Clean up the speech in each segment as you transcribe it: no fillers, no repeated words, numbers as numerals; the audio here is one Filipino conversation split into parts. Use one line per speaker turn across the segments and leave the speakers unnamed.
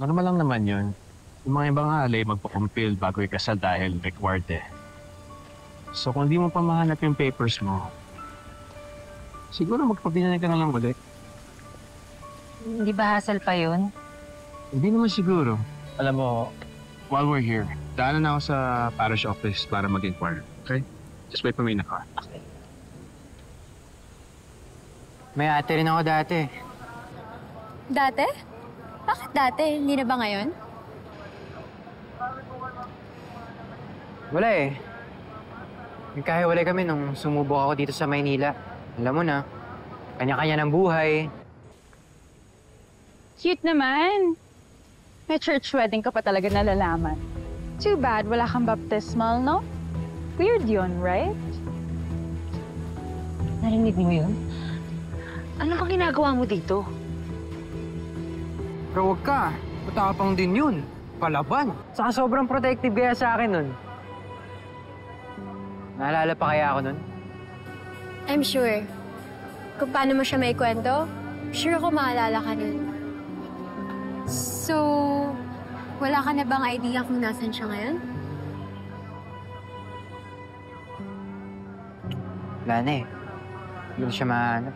Normal lang naman yun. Yung mga ibang alay magpakumpil bago ikasal dahil required eh. So kung di mo pa mahanap yung papers mo, siguro magpapinanay ka na lang ulit.
Hindi ba hassle pa yun?
Hindi naman siguro. Alam mo, while we're here, daanan na ako sa parish office para mag-inquire. Okay? Just wait for me in the car.
Okay.
May ate rin ako dati.
Dati? Bakit dati? Hindi na ba ngayon?
Wala eh. Nagkahiwalay kami nung sumubok ako dito sa Maynila. Alam mo na, kanya-kanya ng buhay.
Cute naman. May church wedding ka pa talaga nalalaman. Too bad wala kang baptismal, no? Weird yun, right?
Narinig mo yun? Ano bang ginagawa mo dito?
Pero wag ka. Matapang din yun. Palaban. Saka sobrang protective kaya sa akin nun. Naalala pa kaya ako nun?
I'm sure. Kung paano mo siya may kwento, sure ako maalala ka nun. So, wala ka na bang idea kung nasan siya ngayon?
Wala na eh. Hindi ko siya mahanap.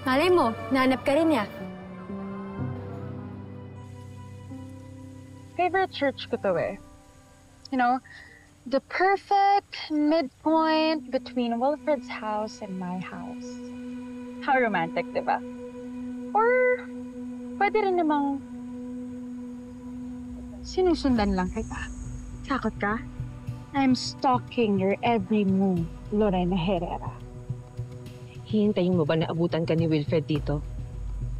Malay mo, nahanap ka rin niya.
Favorite church ko to eh. You know, the perfect midpoint between Wilfred's house and my house. How romantic, di ba? Or, pwede rin namang sinusundan lang kita. Takot ka? I'm stalking your every move, Lorena Herrera.
Hihintayin mo ba na abutan ka ni Wilfred dito?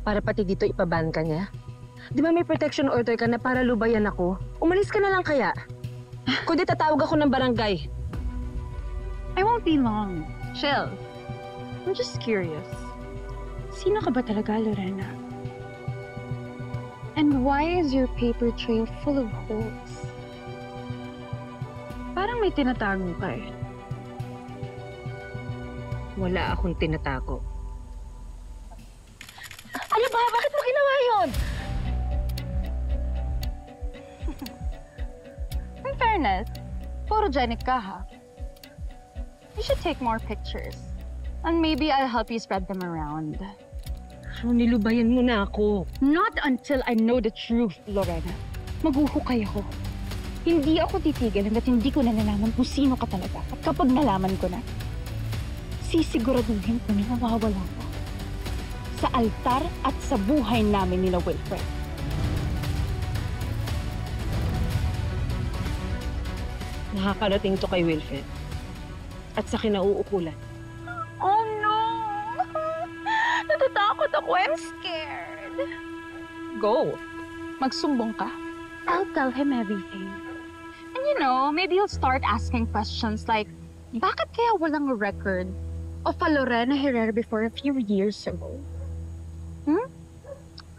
Para pati dito ipaban ka niya? Di ba may protection order ka na para lubayan ako? Umalis ka na lang kaya? Kundi tatawag ako ng barangay.
I won't be long. Chill. I'm just curious. Sino ka ba talaga, Lorena? And why is your paper trail full of holes? Parang may tinatago ka eh.
Wala akong tinatago. Ano ba? Bakit mo ginawa yun?
In fairness, photogenic ka ha. You should take more pictures. And maybe I'll help you spread them around.
Nilubayan mo na ako.
Not until I know the truth, Lorena. Maghuhukay ako. Hindi ako titigil hanggat hindi ko nalalaman kung sino ka talaga. At kapag nalaman ko na, sisiguraduhin ko na nawawala ka. Sa altar at sa buhay namin nila Wilfred.
Nakakarating to kay Wilfred. At sa kinauukulan.
Oh no! Natatakot ako. I'm scared. Go. Magsumbong ka. I'll tell him everything. And you know, maybe he'll start asking questions like, bakit kaya walang record of a Lorena Herrera before a few years ago?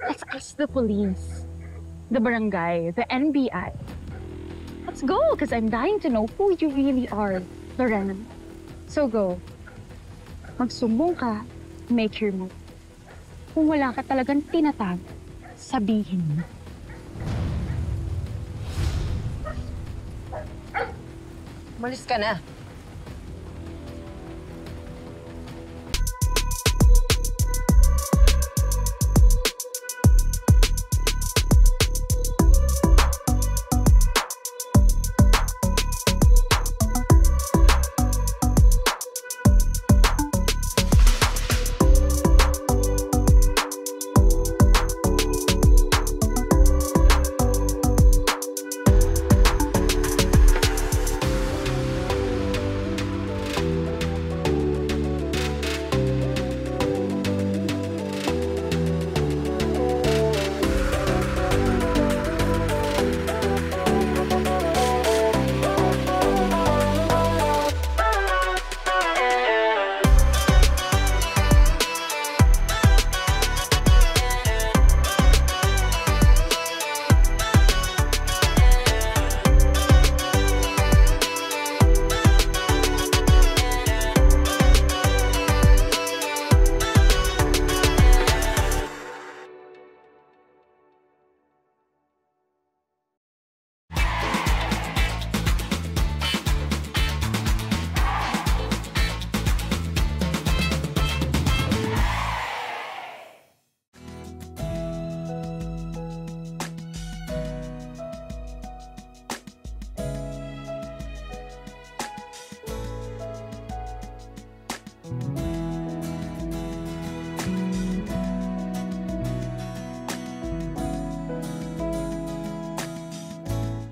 Let's ask the police, the barangay, the NBI. Let's go, because I'm dying to know who you really are, Lorena. So go. Magsumbong ka, make your move. Kung wala ka talagang tinatag, sabihin mo.
Umalis ka na.